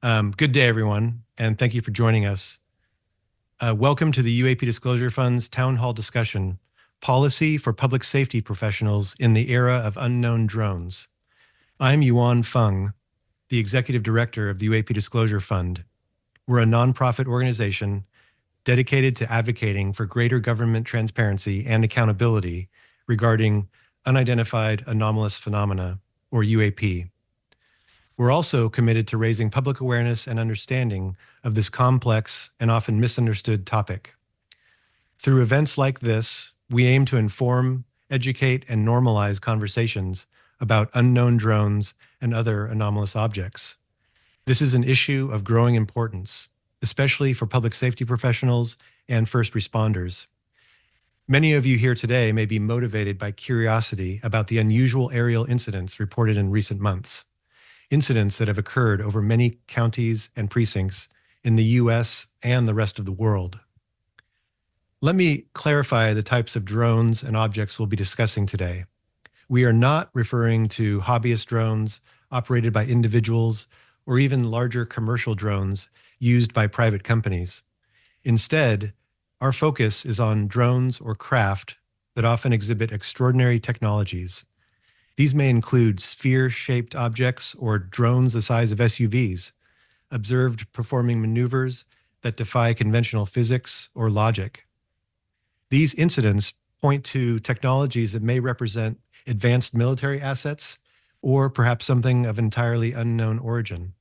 Good day, everyone, and thank you for joining us. Welcome to the UAP Disclosure Fund's Town Hall discussion, Policy for Public Safety Professionals in the Era of Unknown Drones. I'm Yuan Feng, the Executive Director of the UAP Disclosure Fund. We're a nonprofit organization dedicated to advocating for greater government transparency and accountability regarding unidentified anomalous phenomena, or UAP. We're also committed to raising public awareness and understanding of this complex and often misunderstood topic. Through events like this, we aim to inform, educate, and normalize conversations about unknown drones and other anomalous objects. This is an issue of growing importance, especially for public safety professionals and first responders. Many of you here today may be motivated by curiosity about the unusual aerial incidents reported in recent months. Incidents that have occurred over many counties and precincts in the US and the rest of the world. Let me clarify the types of drones and objects we'll be discussing today. We are not referring to hobbyist drones operated by individuals or even larger commercial drones used by private companies. Instead, our focus is on drones or craft that often exhibit extraordinary technologies. These may include sphere-shaped objects or drones the size of SUVs, observed performing maneuvers that defy conventional physics or logic. These incidents point to technologies that may represent advanced military assets or perhaps something of entirely unknown origin.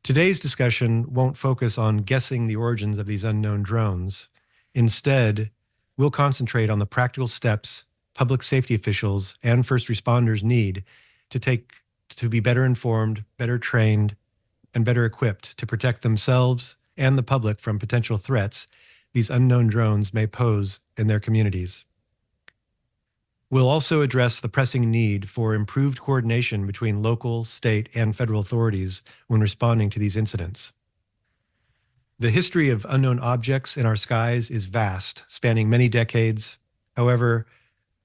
Today's discussion won't focus on guessing the origins of these unknown drones. Instead, we'll concentrate on the practical steps public safety officials and first responders need to be better informed, better trained, and better equipped to protect themselves and the public from potential threats these unknown drones may pose in their communities. We'll also address the pressing need for improved coordination between local, state, and federal authorities when responding to these incidents. The history of unknown objects in our skies is vast, spanning many decades. However,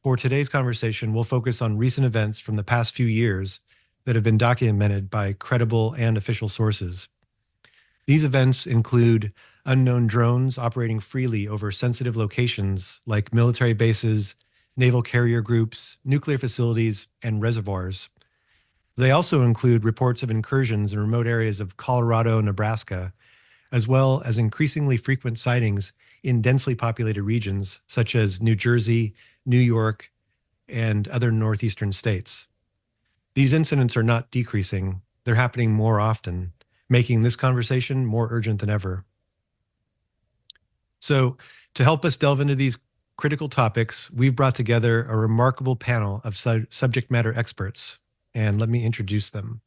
for today's conversation, we'll focus on recent events from the past few years that have been documented by credible and official sources. These events include unknown drones operating freely over sensitive locations like military bases, naval carrier groups, nuclear facilities, and reservoirs. They also include reports of incursions in remote areas of Colorado and Nebraska, as well as increasingly frequent sightings in densely populated regions such as New Jersey, New York, and other northeastern states. These incidents are not decreasing, they're happening more often, making this conversation more urgent than ever. So, to help us delve into these critical topics, we've brought together a remarkable panel of subject matter experts, and let me introduce them.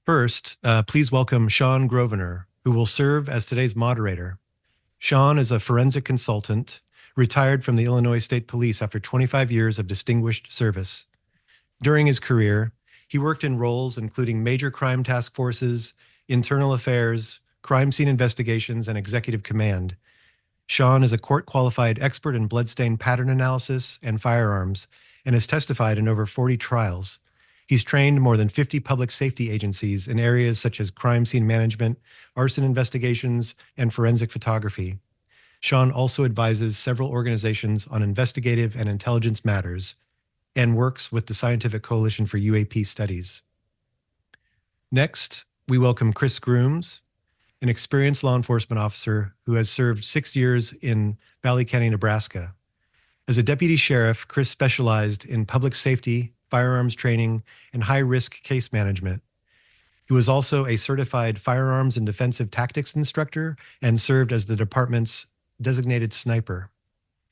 First, please welcome Sean Grosvenor, who will serve as today's moderator. Sean is a forensic consultant, retired from the Illinois State Police after 25 years of distinguished service. During his career, he worked in roles including major crime task forces, internal affairs, crime scene investigations, and executive command. Sean is a court-qualified expert in bloodstain pattern analysis and firearms and has testified in over 40 trials. He's trained more than 50 public safety agencies in areas such as crime scene management, arson investigations, and forensic photography. Sean also advises several organizations on investigative and intelligence matters and works with the Scientific Coalition for UAP Studies. Next, we welcome Chris Grooms, an experienced law enforcement officer who has served 6 years in Valley County, Nebraska. As a deputy sheriff, Chris specialized in public safety, firearms training, and high-risk case management. He was also a certified firearms and defensive tactics instructor and served as the department's designated sniper.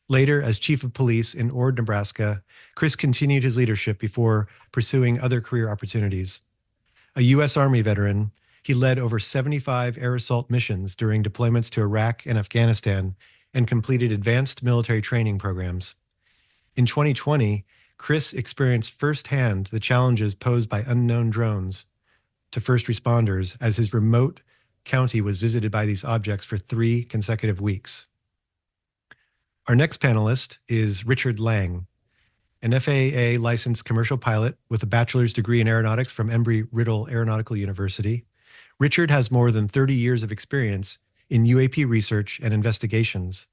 Later, as chief of police in Ord, Nebraska, Chris continued his leadership before pursuing other career opportunities. A U.S. Army veteran, he led over 75 air assault missions during deployments to Iraq and Afghanistan and completed advanced military training programs. In 2020, Chris experienced firsthand the challenges posed by unknown drones to first responders as his remote county was visited by these objects for 3 consecutive weeks. Our next panelist is Richard Lang. an FAA licensed commercial pilot with a bachelor's degree in aeronautics from Embry-Riddle Aeronautical University. Richard has more than 30 years of experience in UAP research and investigations.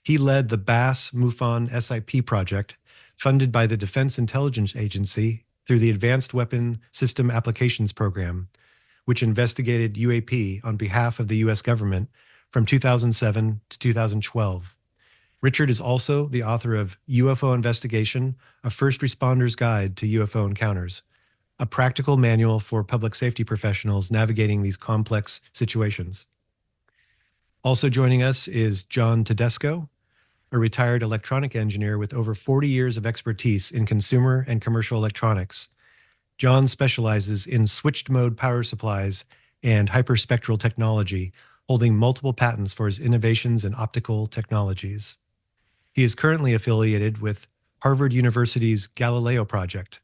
He led the BASS MUFON SIP project, funded by the Defense Intelligence Agency through the Advanced Weapon System Applications Program, which investigated UAP on behalf of the U.S. government from 2007 to 2012. Richard is also the author of UFO Investigation, A First Responder's Guide to UFO Encounters, a practical manual for public safety professionals navigating these complex situations. Also joining us is John Tedesco, a retired electronic engineer with over 40 years of expertise in consumer and commercial electronics. John specializes in switched mode power supplies and hyperspectral technology, holding multiple patents for his innovations in optical technologies. He is currently affiliated with Harvard University's Galileo Project,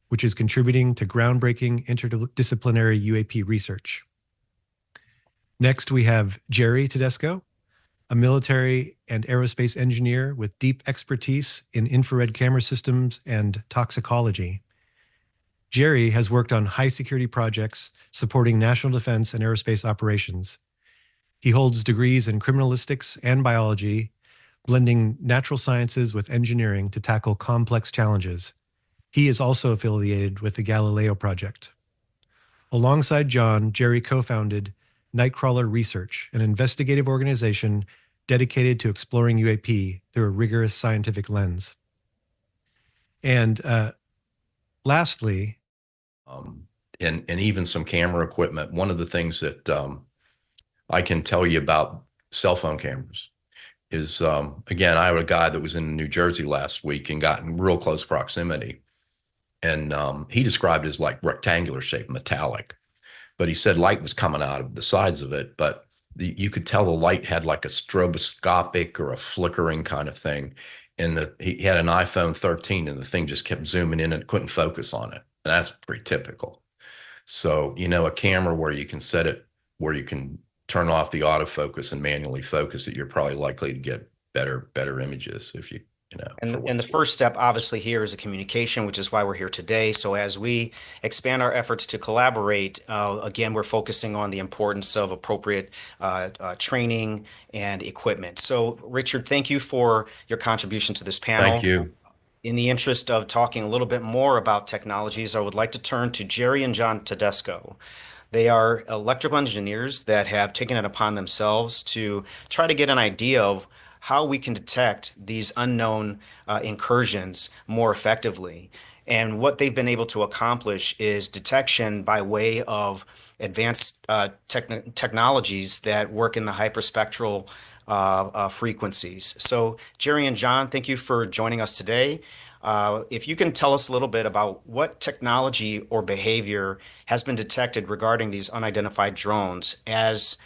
which is contributing to groundbreaking interdisciplinary UAP research. Next, we have Jerry Tedesco, a military and aerospace engineer with deep expertise in infrared camera systems and toxicology. Jerry has worked on high security projects supporting national defense and aerospace operations. He holds degrees in criminalistics and biology, blending natural sciences with engineering to tackle complex challenges. He is also affiliated with the Galileo Project. Alongside John, Jerry co-founded Nightcrawler Research, an investigative organization dedicated to exploring UAP through a rigorous scientific lens. And lastly, and even some camera equipment. One of the things that I can tell you about cell phone cameras is, again, I had a guy that was in New Jersey last week and got in real close proximity. And he described it as like rectangular shape, metallic. But he said light was coming out of the sides of it, but you could tell the light had like a stroboscopic or a flickering kind of thing. And he had an iPhone 13 and the thing just kept zooming in and couldn't focus on it. And that's pretty typical. So, a camera where you can set it, where you can turn off the autofocus and manually focus it, you're probably likely to get better images if you, And the first step obviously here is a communication, which is why we're here today. So as we expand our efforts to collaborate, again, we're focusing on the importance of appropriate training and equipment. So Richard, thank you for your contribution to this panel. Thank you. In the interest of talking a little bit more about technologies, I would like to turn to Jerry and John Tedesco. They are electrical engineers that have taken it upon themselves to try to get an idea of how we can detect these unknown incursions more effectively. And what they've been able to accomplish is detection by way of advanced technologies that work in the hyperspectral frequencies. So Jerry and John, thank you for joining us today. If you can tell us a little bit about what technology or behavior has been detected regarding these unidentified drones as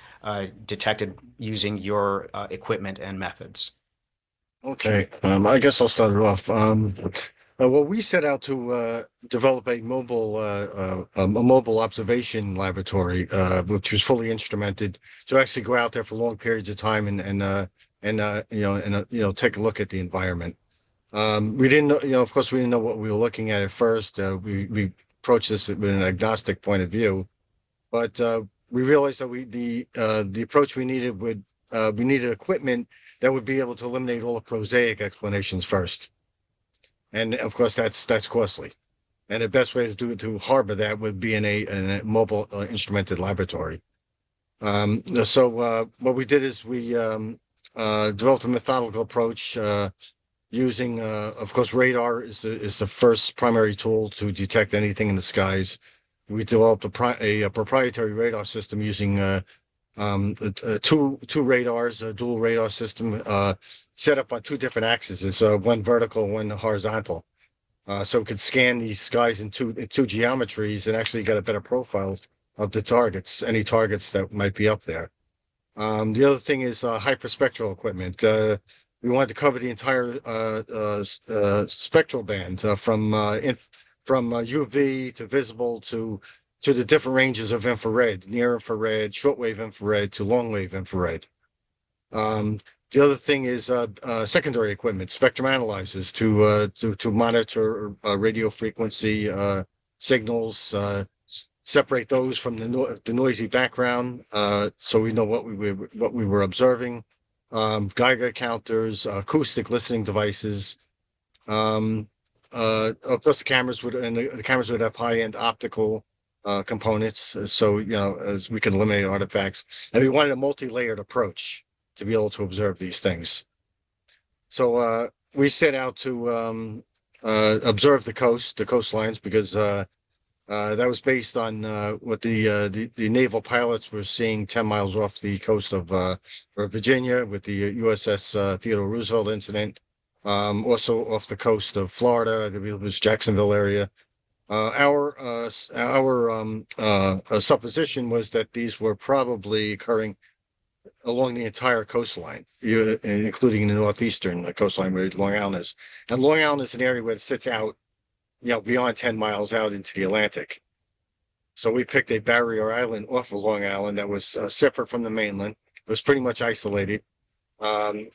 detected using your equipment and methods. Okay, I guess I'll start it off. Well, we set out to develop a mobile observation laboratory, which was fully instrumented to actually go out there for long periods of time and take a look at the environment. We didn't know, of course, we didn't know what we were looking at first. We approached this with an agnostic point of view, but we realized that the approach we needed we needed equipment that would be able to eliminate all the prosaic explanations first, and of course that's costly. And the best way to harbor that would be in a mobile instrumented laboratory. So what we did is we developed a methodical approach using, of course, radar is the first primary tool to detect anything in the skies. We developed a proprietary radar system using two radars, a dual radar system set up on two different axes, one vertical, one horizontal. So it could scan these skies in two geometries and actually get a better profile of the targets, any targets that might be up there. The other thing is hyperspectral equipment. We wanted to cover the entire spectral band from UV to visible to the different ranges of infrared, near infrared, shortwave infrared to long wave infrared. The other thing is secondary equipment, spectrum analyzers to monitor radio frequency signals, separate those from the noisy background, so we know what we were observing. Geiger counters, acoustic listening devices. Of course, the cameras would have high-end optical components, so as we can eliminate artifacts. And we wanted a multi-layered approach to be able to observe these things. So we set out to observe the coastlines, because that was based on what the naval pilots were seeing 10 miles off the coast of Virginia with the USS Theodore Roosevelt incident. Also off the coast of Florida, I believe it was Jacksonville area. Our supposition was that these were probably occurring along the entire coastline, including the northeastern coastline where Long Island is. And Long Island is an area where it sits out, beyond 10 miles out into the Atlantic. So we picked a barrier island off of Long Island that was separate from the mainland. It was pretty much isolated. We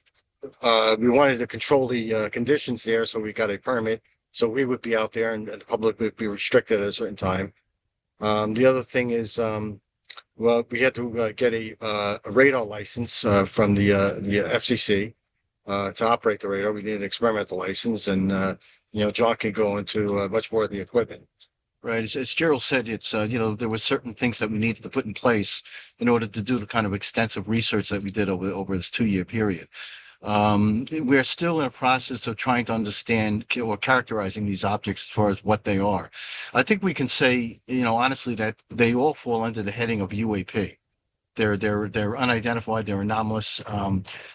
wanted to control the conditions there, so we got a permit. So we would be out there, and the public would be restricted at a certain time. The other thing is, we had to get a radar license from the FCC to operate the radar. We needed an experimental license, and John can go into much more of the equipment. Right. As Gerald said, it's, there were certain things that we needed to put in place in order to do the kind of extensive research that we did over this 2-year period. We're still in a process of trying to understand or characterizing these objects as far as what they are. I think we can say, honestly, that they all fall under the heading of UAP. They're unidentified, they're anomalous.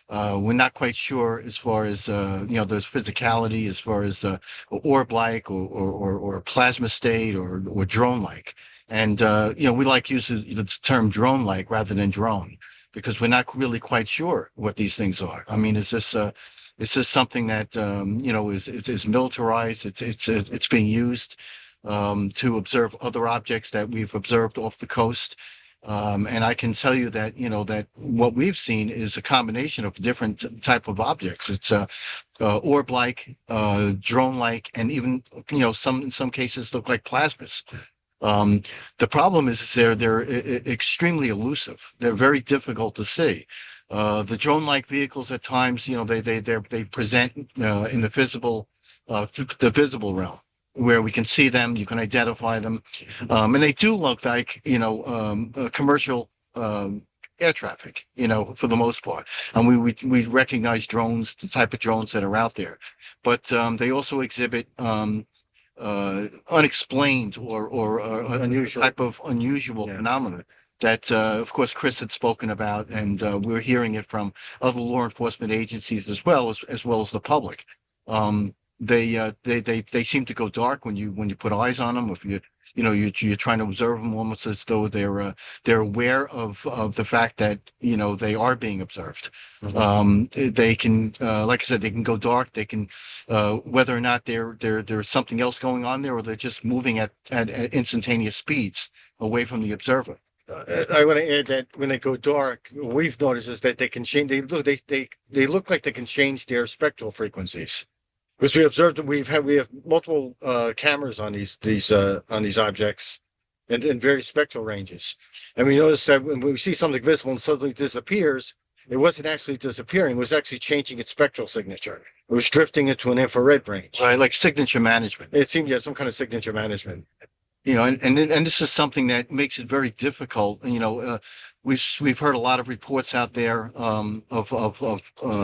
We're not quite sure as far as there's physicality, as far as orb-like or plasma state or drone-like. And we like using the term drone-like rather than drone, because we're not really quite sure what these things are. I mean, is this something that is militarized? It's being used to observe other objects that we've observed off the coast. And I can tell you that, that what we've seen is a combination of different type of objects. It's orb-like, drone-like, and even, in some cases look like plasmas. The problem is they're extremely elusive. They're very difficult to see. The drone-like vehicles at times, they present in the visible realm, where we can see them, you can identify them, and they do look like commercial air traffic, for the most part. And we recognize drones, the type of drones that are out there, but they also exhibit unexplained or Unusual. type of unusual phenomena that, of course, Chris had spoken about, and we're hearing it from other law enforcement agencies as well as the public. They seem to go dark when you put eyes on them. If you're trying to observe them, almost as though they're aware of the fact that they are being observed. Mm-hmm. They can, like I said, they can go dark. They can, whether or not there's something else going on there, or they're just moving at instantaneous speeds away from the observer. I want to add that when they go dark, what we've noticed is that they can change. They look like they can change their spectral frequencies. Because we observed that we have multiple cameras on these objects in various spectral ranges, and we noticed that when we see something visible and suddenly disappears, it wasn't actually disappearing; it was actually changing its spectral signature. It was drifting into an infrared range. Right, like signature management. It seemed, some kind of signature management. And this is something that makes it very difficult. We've heard a lot of reports out there of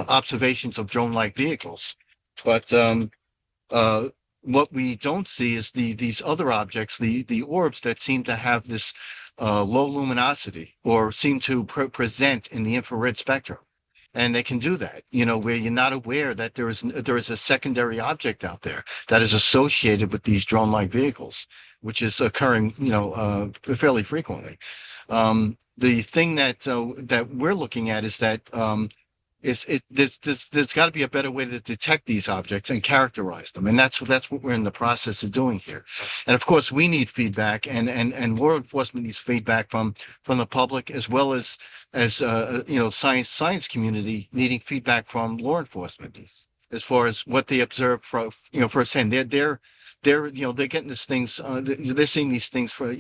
observations of drone-like vehicles. But what we don't see is these other objects, the orbs that seem to have this low luminosity or seem to present in the infrared spectrum. And they can do that, where you're not aware that there is a secondary object out there that is associated with these drone-like vehicles, which is occurring, fairly frequently. The thing that we're looking at is that there's got to be a better way to detect these objects and characterize them, and that's what we're in the process of doing here. And of course, we need feedback, and law enforcement needs feedback from the public, as well as science community needing feedback from law enforcement as far as what they observe from firsthand. They're getting these things, they're seeing these things for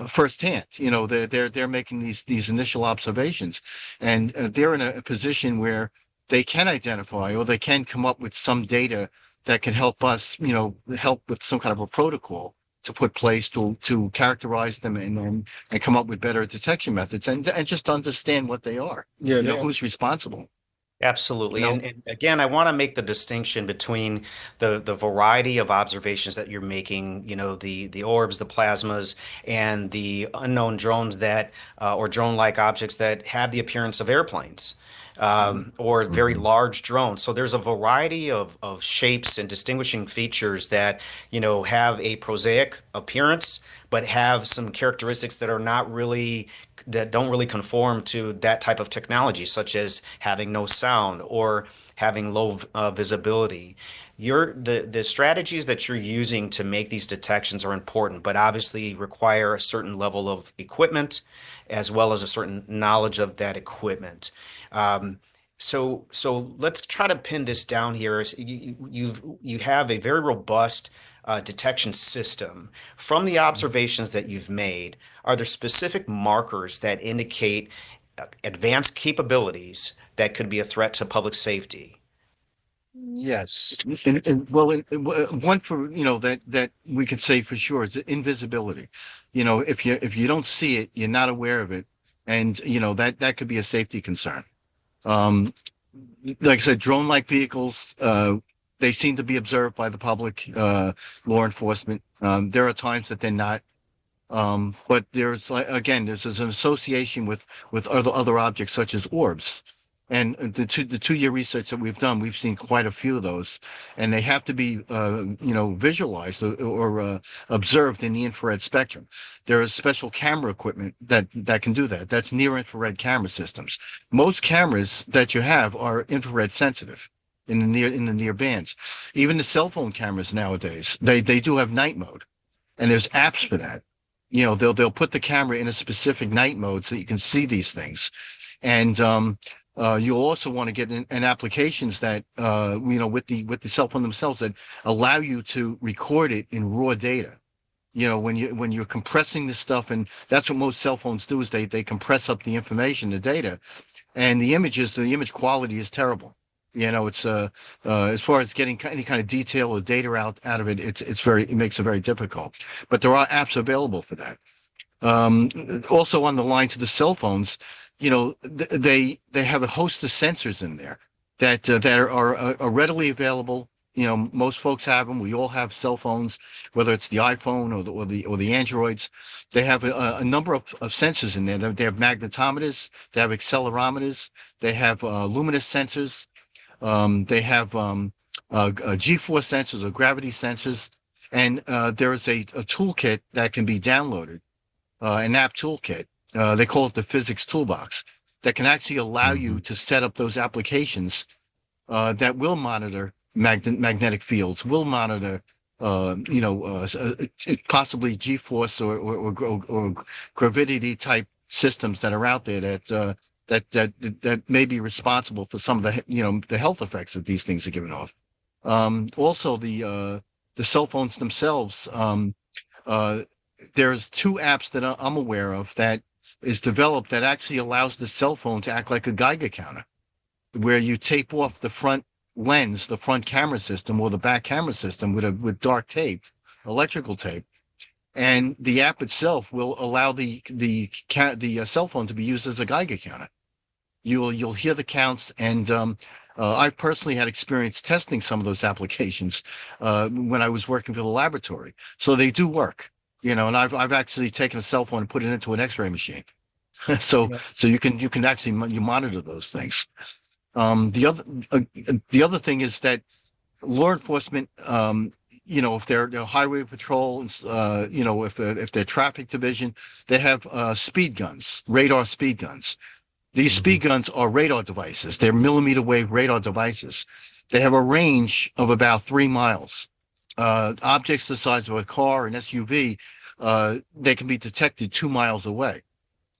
firsthand. They're making these initial observations, and they're in a position where they can identify, or they can come up with some data that can help us, help with some kind of a protocol to put place to characterize them and come up with better detection methods, and just understand what they are. Yeah, Who's responsible. Absolutely. You know? And again, I want to make the distinction between the variety of observations that you're making, the orbs, the plasmas, and the unknown drones that, or drone-like objects that have the appearance of airplanes. Or very large drones. So there's a variety of shapes and distinguishing features that, have a prosaic appearance, but have some characteristics that don't really conform to that type of technology, such as having no sound or having low visibility. The strategies that you're using to make these detections are important, but obviously require a certain level of equipment as well as a certain knowledge of that equipment. So let's try to pin this down here. You have a very robust detection system. From the observations that you've made, are there specific markers that indicate advanced capabilities that could be a threat to public safety? Yes. One for, that we can say for sure is invisibility. If you don't see it, you're not aware of it. And, that could be a safety concern. Like I said, drone-like vehicles, they seem to be observed by the public, law enforcement. There are times that they're not. But there's an association with other objects such as orbs. And the 2 year research that we've done, we've seen quite a few of those, and they have to be, visualized or observed in the infrared spectrum. There is special camera equipment that can do that. That's near infrared camera systems. Most cameras that you have are infrared sensitive in the near bands. Even the cell phone cameras nowadays, they do have night mode, and there's apps for that. They'll put the camera in a specific night mode so you can see these things, and you'll also want to get in applications that, with the cell phone themselves, that allow you to record it in raw data. When you're compressing this stuff, and that's what most cell phones do, is they compress up the information, the data, and the image quality is terrible. It's as far as getting any kind of detail or data out of it, it makes it very difficult. But there are apps available for that. Also on the line to the cell phones, they have a host of sensors in there that are readily available. Most folks have them. We all have cell phones, whether it's the iPhone or the Androids. They have a number of sensors in there. They have magnetometers. They have accelerometers. They have luminous sensors. They have G-force sensors or gravity sensors. And there is a toolkit that can be downloaded, an app toolkit. They call it the physics toolbox, that can actually allow you to set up those applications that will monitor magnetic fields, will monitor possibly G-force or gravity type systems that are out there that may be responsible for some of the health effects that these things are giving off. Also, the cell phones themselves. There's 2 apps that I'm aware of that is developed that actually allows the cell phone to act like a Geiger counter, where you tape off the front lens, the front camera system, or the back camera system with dark tape, electrical tape, and the app itself will allow the cell phone to be used as a Geiger counter. You'll hear the counts, and I've personally had experience testing some of those applications when I was working for the laboratory, so they do work. And I've actually taken a cell phone and put it into an X-ray machine, so you can actually monitor those things. The other thing is that law enforcement, if they're highway patrol, if they're traffic division, they have speed guns, radar speed guns. These speed guns are radar devices. They're millimeter wave radar devices. They have a range of about 3 miles. Objects the size of a car, an SUV, they can be detected 2 miles away.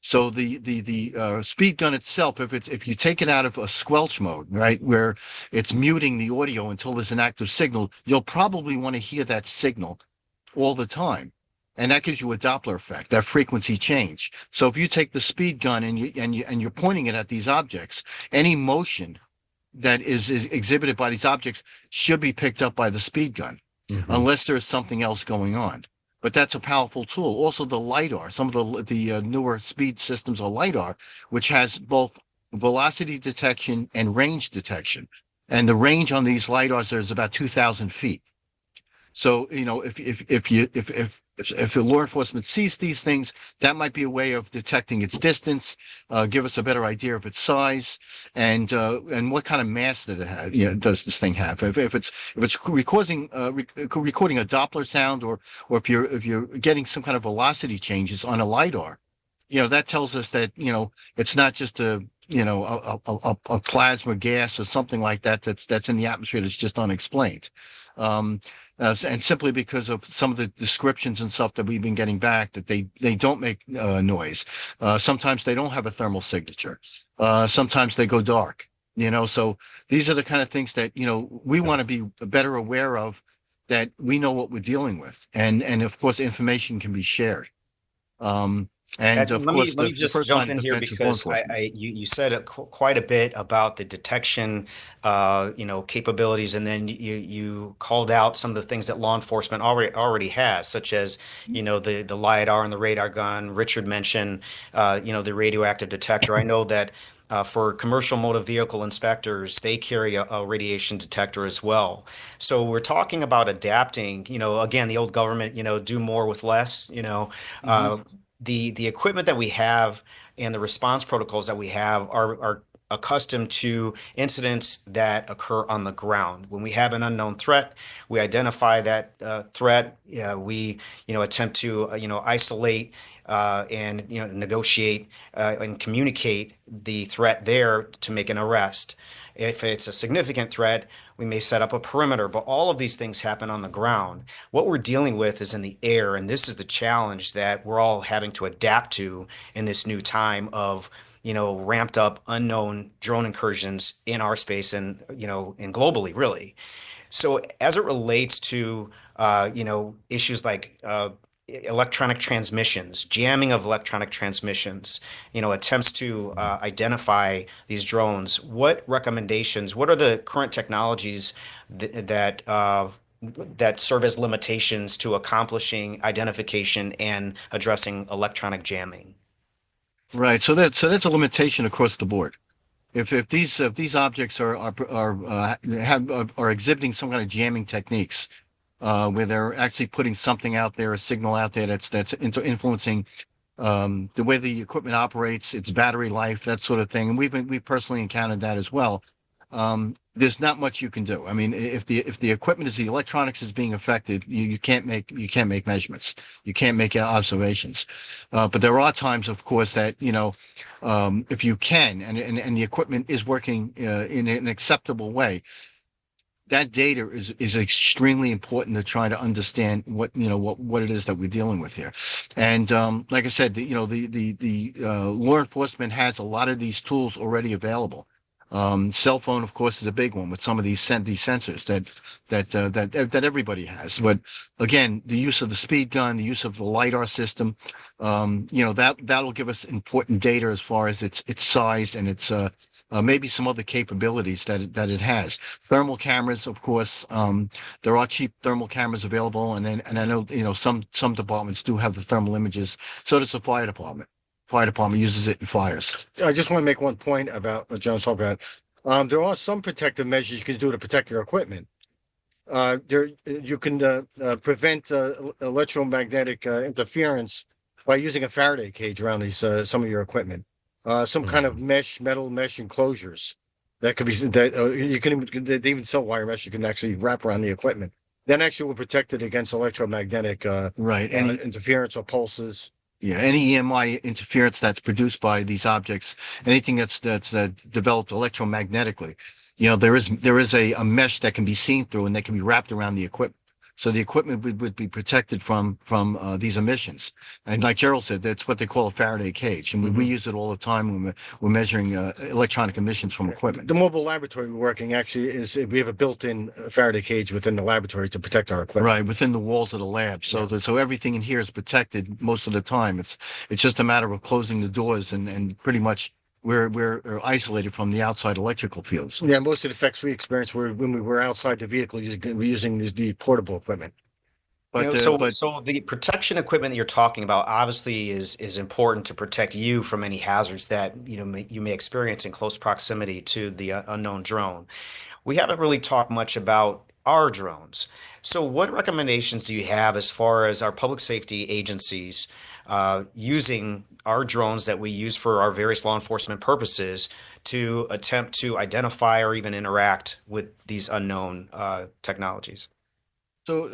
So the speed gun itself, if you take it out of a squelch mode, right, where it's muting the audio until there's an active signal, you'll probably want to hear that signal all the time, and that gives you a Doppler effect, that frequency change. So if you take the speed gun and you're pointing it at these objects, any motion that is exhibited by these objects should be picked up by the speed gun, unless there's something else going on. But that's a powerful tool. Also, the LiDAR, some of the newer speed systems are LiDAR, which has both velocity detection and range detection. And the range on these LiDARs is about 2,000 feet. So, you know, if the law enforcement sees these things, that might be a way of detecting its distance, give us a better idea of its size, and what kind of mass does it have? You know, does this thing have? If it's recording a Doppler sound, or if you're getting some kind of velocity changes on a LiDAR, you know, that tells us that, you know, it's not just a plasma gas or something like that that's in the atmosphere that's just unexplained. And simply because of some of the descriptions and stuff that we've been getting back, that they don't make noise. Sometimes they don't have a thermal signature. Sometimes they go dark, you know. So these are the kind of things that, you know, we want to be better aware of, that we know what we're dealing with. And of course, information can be shared. And of course, let me the just first jump line of in here, defense is law because enforcement. you said quite a bit about the detection, you know, capabilities, and then you called out some of the things that law enforcement already has, such as, you know, the LiDAR and the radar gun. Richard mentioned, you know, the radioactive detector. I know that for commercial motor vehicle inspectors, they carry a radiation detector as well. So we're talking about adapting, you know, again, the old government, you know, do more with less, you know. The equipment that we have and the response protocols that we have are accustomed to incidents that occur on the ground. When we have an unknown threat, we identify that threat. We, you know, attempt to, you know, isolate and, you know, negotiate and communicate the threat there to make an arrest. If it's a significant threat, we may set up a perimeter, but all of these things happen on the ground. What we're dealing with is in the air, and this is the challenge that we're all having to adapt to in this new time of, you know, ramped up unknown drone incursions in our space, and, you know, and globally, really. So as it relates to, you know, issues like electronic transmissions, jamming of electronic transmissions, you know, attempts to identify these drones, what recommendations, what are the current technologies that serve as limitations to accomplishing identification and addressing electronic jamming? Right. So that's a limitation across the board. If these objects are exhibiting some kind of jamming techniques, where they're actually putting something out there, a signal out there that's influencing the way the equipment operates, its battery life, that sort of thing, and we've personally encountered that as well. There's not much you can do. I mean, if the equipment the electronics is being affected, you can't make measurements, you can't make observations. But there are times, of course, that, you know, if you can, and the equipment is working in an acceptable way, that data is extremely important to try to understand what it is that we're dealing with here. And like I said, the law enforcement has a lot of these tools already available. Cell phone, of course, is a big one with some of these sensors that everybody has. But again, the use of the speed gun, the use of the LiDAR system, that'll give us important data as far as its size and its maybe some other capabilities that it has. Thermal cameras, of course, there are cheap thermal cameras available, and I know, you know, some departments do have the thermal images. So does the fire department. Fire department uses it in fires. I just want to make one point about what John's talking about. There are some protective measures you can do to protect your equipment. You can prevent electromagnetic interference by using a Faraday cage around these some of your equipment. Some kind of metal mesh enclosures that could be you can they even sell wire mesh you can actually wrap around the equipment. Then actually will protect it against electromagnetic Right. interference or pulses. Yeah, any EMI interference that's produced by these objects, anything that's developed electromagnetically, there is a mesh that can be seen through and that can be wrapped around the equipment. So the equipment would be protected from these emissions. And like Gerald said, that's what they call a Faraday cage, and we use it all the time when we're measuring electronic emissions from equipment. The mobile laboratory we're working actually is we have a built-in Faraday cage within the laboratory to protect our equipment. Right, within the walls of the lab. So so everything in here is protected most of the time. It's just a matter of closing the doors and pretty much we're isolated from the outside electrical fields. Yeah, most of the effects we experienced were when we were outside the vehicle using the portable equipment. But so the protection equipment that you're talking about obviously is important to protect you from any hazards that you may experience in close proximity to the unknown drone. We haven't really talked much about our drones. So what recommendations do you have as far as our public safety agencies using our drones that we use for our various law enforcement purposes to attempt to identify or even interact with these unknown technologies? So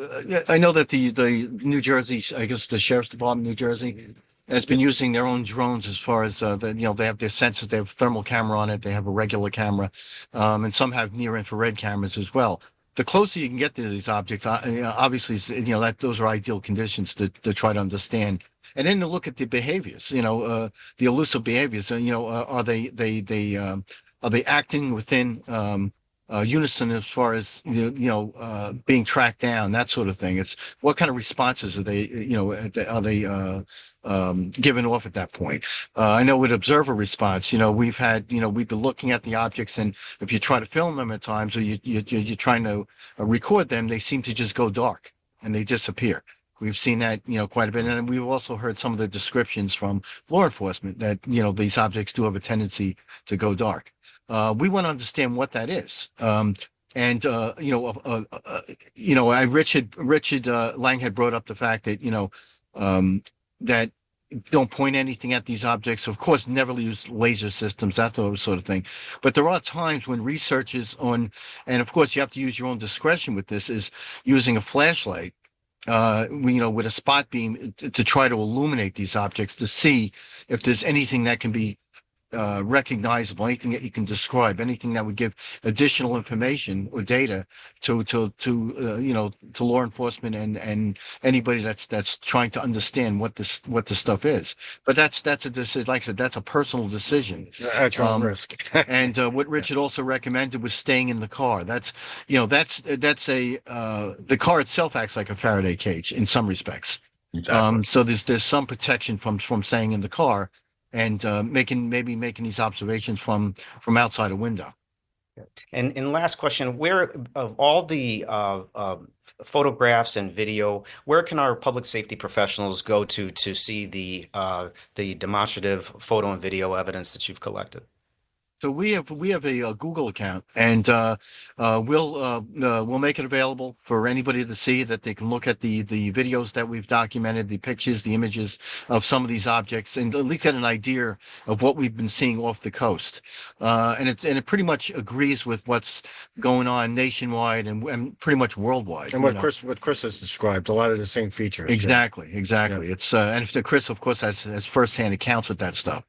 I know that the New Jersey, I guess the Sheriff's Department, New Jersey, has been using their own drones as far as they have their sensors, they have a thermal camera on it, they have a regular camera, and some have near infrared cameras as well. The closer you can get to these objects, obviously, that those are ideal conditions to try to understand, and then to look at the behaviors, the elusive behaviors. Are they acting within unison as far as being tracked down, that sort of thing. It's what kind of responses are they given off at that point. I know with observer response, we've been looking at the objects, and if you try to film them at times or you're trying to record them, they seem to just go dark and they disappear. We've seen that, quite a bit. And we've also heard some of the descriptions from law enforcement that, these objects do have a tendency to go dark. We want to understand what that is. Richard Lang had brought up the fact that, that don't point anything at these objects. Of course, never use laser systems, that sort of thing. But there are times when research is on, and of course you have to use your own discretion with this, is using a flashlight with a spot beam to try to illuminate these objects to see if there's anything that can be recognizable, anything that you can describe, anything that would give additional information or data to law enforcement and anybody that's trying to understand what the stuff is. But that's a decision. Like I said, that's a personal decision. At your own risk. And what Richard also recommended was staying in the car. The car itself acts like a Faraday cage in some respects. Exactly. So there's some protection from staying in the car and making these observations from outside a window. And last question, where of all the photographs and video, where can our public safety professionals go to see the demonstrative photo and video evidence that you've collected? So we have a Google account, and we'll make it available for anybody to see, that they can look at the videos that we've documented, the pictures, the images of some of these objects, and at least get an idea of what we've been seeing off the coast. And it pretty much agrees with what's going on nationwide and pretty much worldwide. And what Chris has described, a lot of the same features. Exactly. Yeah. It's and if Chris, of course, has firsthand accounts with that stuff.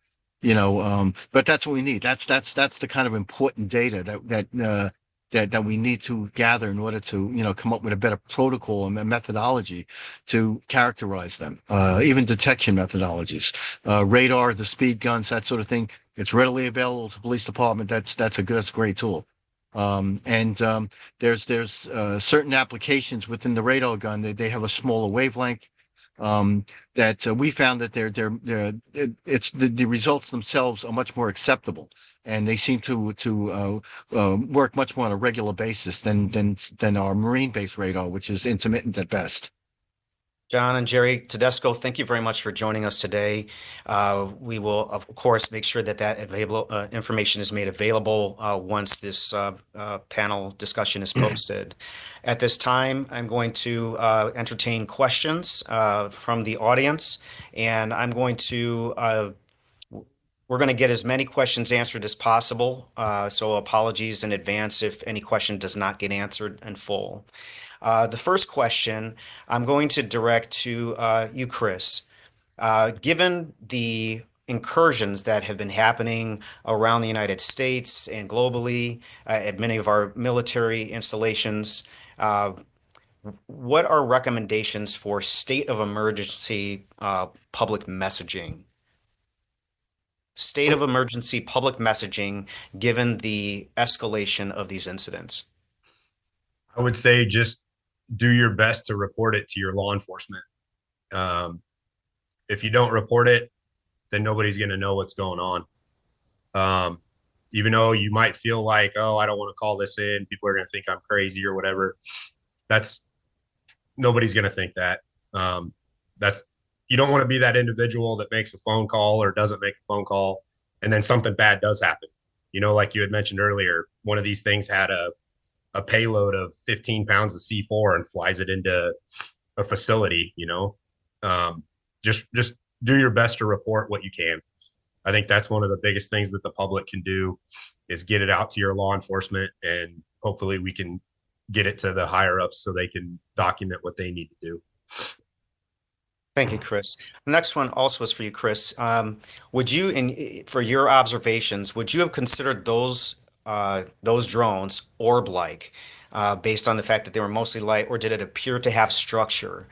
But that's what we need. That's the kind of important data that we need to gather in order to, come up with a better protocol and methodology to characterize them. Even detection methodologies, radar, the speed guns, that sort of thing. It's readily available to the police department. That's a great tool. There's certain applications within the radar gun that they have a smaller wavelength. That we found that the results themselves are much more acceptable, and they seem to work much more on a regular basis than our marine-based radar, which is intermittent at best. John and Jerry Tedesco, thank you very much for joining us today. We will, of course, make sure that information is made available once this panel discussion is posted. At this time, I'm going to entertain questions from the audience, and we're going to get as many questions answered as possible. So apologies in advance if any question does not get answered in full. The first question I'm going to direct to you, Chris. Given the incursions that have been happening around the United States and globally at many of our military installations, uh, what are recommendations for state of emergency public messaging? State of emergency public messaging given the escalation of these incidents. I would say just do your best to report it to your law enforcement. Um, if you don't report it, then nobody's going to know what's going on. Um, even though you might feel like, oh, I don't want to call this in, people are going to think I'm crazy or whatever. That's nobody's going to think that. That's you don't want to be that individual that makes a phone call or doesn't make a phone call, and then something bad does happen. Like you had mentioned earlier, one of these things had a payload of 15 pounds of C4 and flies it into a facility. Just do your best to report what you can. I think that's one of the biggest things that the public can do is get it out to your law enforcement, and hopefully we can get it to the higher ups so they can document what they need to do. Thank you, Chris. The next one also is for you, Chris. Would you, for your observations, would you have considered those drones orb-like, based on the fact that they were mostly light, or did it appear to have structure?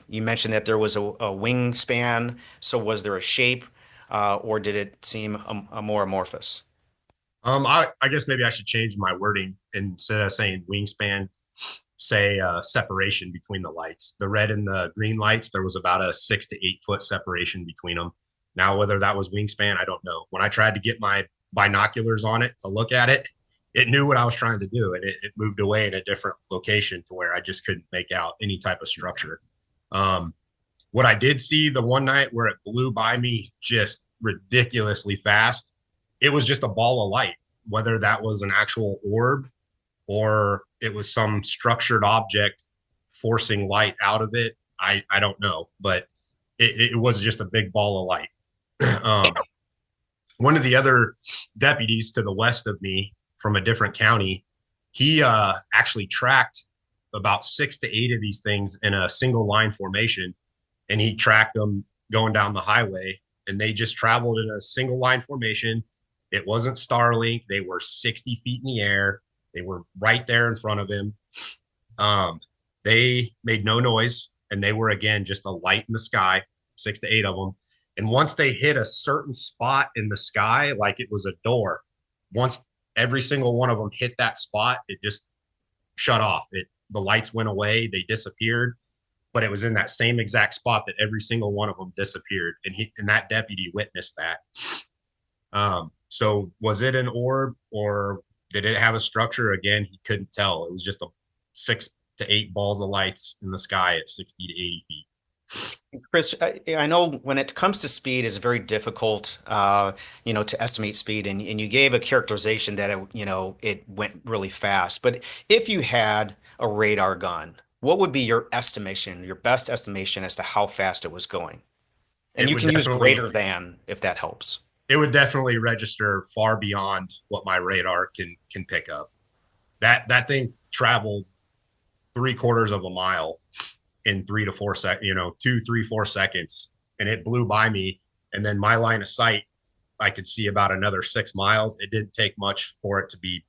You mentioned that there was a wingspan, so was there a shape, or did it seem more amorphous? I guess maybe I should change my wording instead of saying wingspan, say separation between the lights. The red and the green lights, there was about a 6 to 8 foot separation between them. Now, whether that was wingspan, I don't know. When I tried to get my binoculars on it to look at it, it knew what I was trying to do, and it moved away in a different location to where I just couldn't make out any type of structure. What I did see the one night where it blew by me just ridiculously fast, it was just a ball of light. Whether that was an actual orb or it was some structured object forcing light out of it, I don't know, but it was just a big ball of light. One of the other deputies to the west of me from a different county, he actually tracked about 6 to 8 of these things in a single line formation, and he tracked them going down the highway, and they just traveled in a single line formation. It wasn't Starlink. They were 60 feet in the air. They were right there in front of him. They made no noise, and they were, again, just a light in the sky, 6 to 8 of them. And once they hit a certain spot in the sky, like it was a door, once every single one of them hit that spot, it just shut off. The lights went away. They disappeared. But it was in that same exact spot that every single one of them disappeared. And that deputy witnessed that. So was it an orb or did it have a structure? Again, he couldn't tell. It was just a 6 to 8 balls of lights in the sky at 60 to 80 feet. Chris, I know when it comes to speed, it's very difficult, to estimate speed, and you gave a characterization that it went really fast. But if you had a radar gun, what would be your estimation, your best estimation as to how fast it was going? And you can use greater than if that helps. It would definitely register far beyond what my radar can pick up. That thing traveled 3/4 of a mile in 3 to 4 seconds, 2, 3, 4 seconds, and it blew by me. And then my line of sight, I could see about another 6 miles. It didn't take much for it to be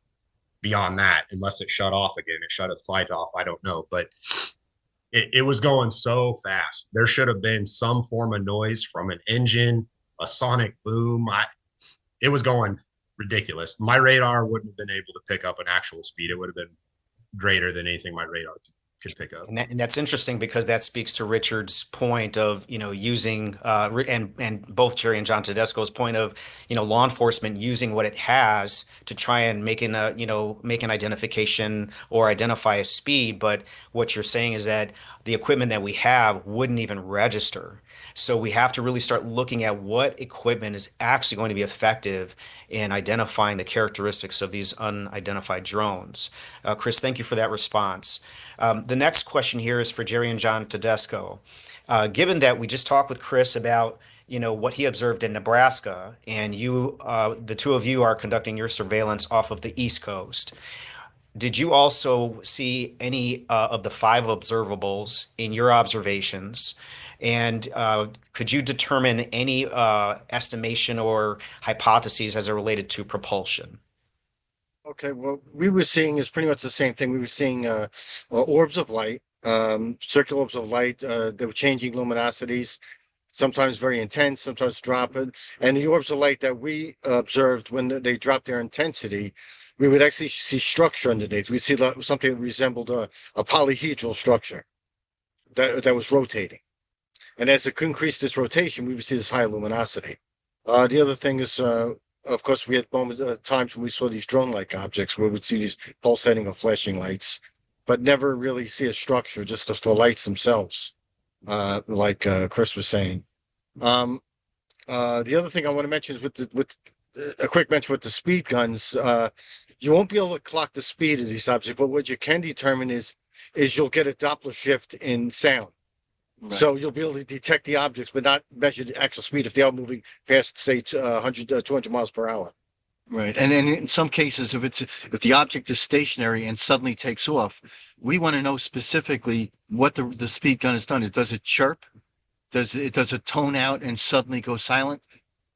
beyond that, unless it shut off again. It shut its light off. I don't know, but it was going so fast. There should have been some form of noise from an engine, a sonic boom. It was going ridiculous. My radar wouldn't have been able to pick up an actual speed. It would have been greater than anything my radar could pick up. And that's interesting because that speaks to Richard's point of, using, and both Jerry and John Tedesco's point of, law enforcement using what it has to try and make an identification or identify a speed. But what you're saying is that the equipment that we have wouldn't even register. So we have to really start looking at what equipment is actually going to be effective in identifying the characteristics of these unidentified drones. Chris, thank you for that response. The next question here is for Jerry and John Tedesco. Given that we just talked with Chris about, what he observed in Nebraska, and the two of you are conducting your surveillance off of the East Coast, Did you also see any of the five observables in your observations? And could you determine any estimation or hypotheses as it related to propulsion? Okay, what we were seeing is pretty much the same thing. We were seeing orbs of light, circular orbs of light. They were changing luminosities, sometimes very intense, sometimes dropping. And the orbs of light that we observed when they dropped their intensity, we would actually see structure underneath. We'd see something that resembled a polyhedral structure that was rotating. And as it increased its rotation, we would see this high luminosity. The other thing is, of course, we had times when we saw these drone-like objects where we'd see these pulsating or flashing lights, but never really see a structure, just the lights themselves, like Chris was saying. The other thing I want to mention is with a quick mention with the speed guns. You won't be able to clock the speed of these objects, but what you can determine is you'll get a Doppler shift in sound. Right. So you'll be able to detect the objects, but not measure the actual speed if they are moving past, say, 100, 200 miles per hour. Right. And in some cases, if the object is stationary and suddenly takes off, we want to know specifically what the speed gun has done. Does it chirp? Does it tone out and suddenly go silent?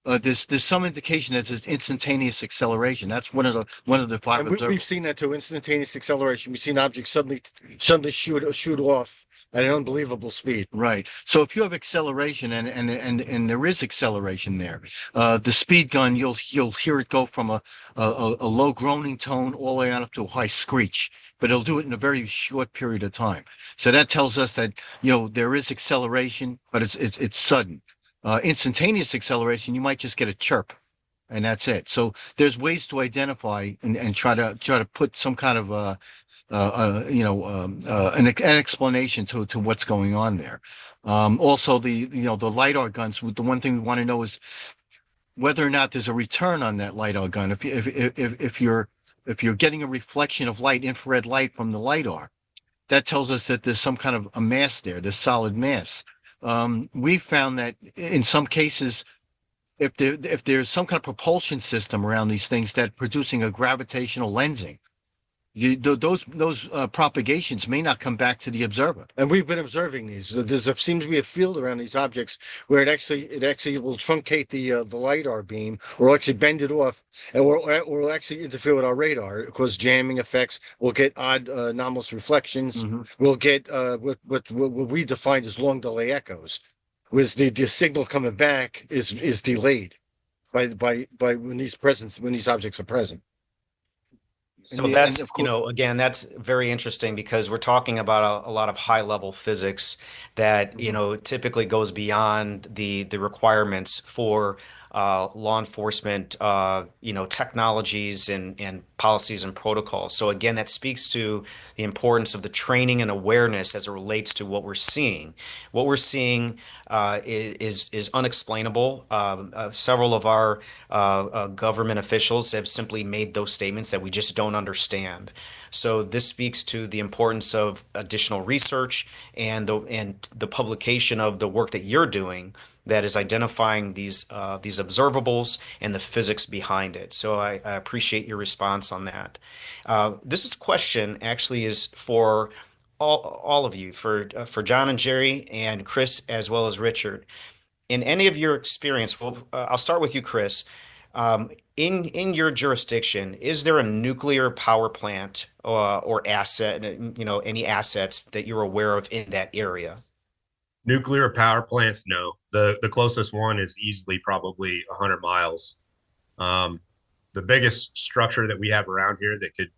There's some indication that it's instantaneous acceleration. That's one of the five And we've seen that too, instantaneous acceleration. We've seen objects suddenly shoot off at an unbelievable speed. Right. So if you have acceleration and there is acceleration there, the speed gun, you'll hear it go from a low groaning tone all the way on up to a high screech, but it'll do it in a very short period of time. So that tells us that, there is acceleration, but it's sudden. Instantaneous acceleration, you might just get a chirp, and that's it. So there's ways to identify and try to put some kind of an explanation to what's going on there. Also, the LiDAR guns. The one thing we want to know is whether or not there's a return on that LiDAR gun. If you're getting a reflection of light, infrared light from the LiDAR, that tells us that there's some kind of a mass there, there's solid mass. We found that in some cases, if there's some kind of propulsion system around these things that producing a gravitational lensing, those propagations may not come back to the observer. And we've been observing these. Seems to be a field around these objects where it actually will truncate the LiDAR beam, or actually bend it off, and will actually interfere with our radar, cause jamming effects. We'll get odd anomalous reflections. Mm-hmm. We'll get what we defined as long delay echoes, was the signal coming back is delayed by when these objects are present. So And that's, of course, again, that's very interesting because we're talking about a lot of high level physics that, typically goes beyond the requirements for law enforcement, technologies and policies and protocols. So again, that speaks to the importance of the training and awareness as it relates to what we're seeing. What we're seeing is unexplainable. Several of our government officials have simply made those statements that we just don't understand. So this speaks to the importance of additional research and the publication of the work that you're doing that is identifying these observables and the physics behind it. So I appreciate your response on that. This question actually is for all of you, for John and Jerry and Chris as well as Richard. In any of your experience, well, I'll start with you, Chris. In your jurisdiction, is there a nuclear power plant or asset, any assets that you're aware of in that area? Nuclear power plants, no. The closest one is easily probably 100 miles. The biggest structure that we have around here that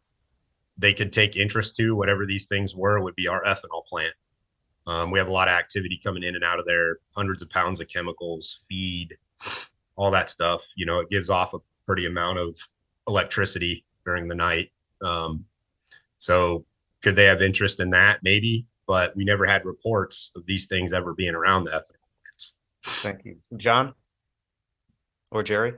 they could take interest to, whatever these things were, would be our ethanol plant. We have a lot of activity coming in and out of there, hundreds of pounds of chemicals, feed, all that stuff. It gives off a pretty amount of electricity during the night. So could they have interest in that? Maybe, but we never had reports of these things ever being around the ethanol plants. Thank you. John or Jerry?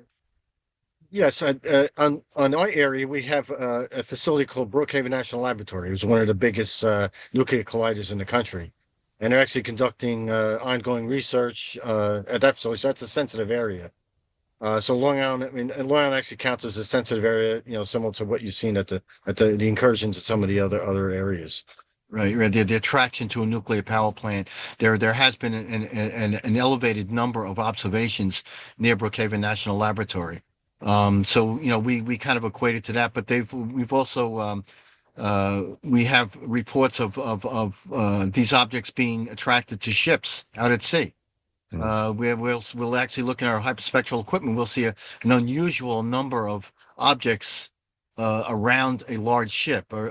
Yes, on our area, we have a facility called Brookhaven National Laboratory. It was one of the biggest nuclear colliders in the country. And they're actually conducting ongoing research at that facility. So that's a sensitive area. So Long Island, I mean, and Long Island actually counts as a sensitive area, similar to what you've seen at the incursions of some of the other areas. Right, right. The attraction to a nuclear power plant. There has been an elevated number of observations near Brookhaven National Laboratory. So we kind of equated to that, but we've also we have reports of these objects being attracted to ships out at sea. We'll actually look at our hyperspectral equipment. We'll see an unusual number of objects around a large ship, or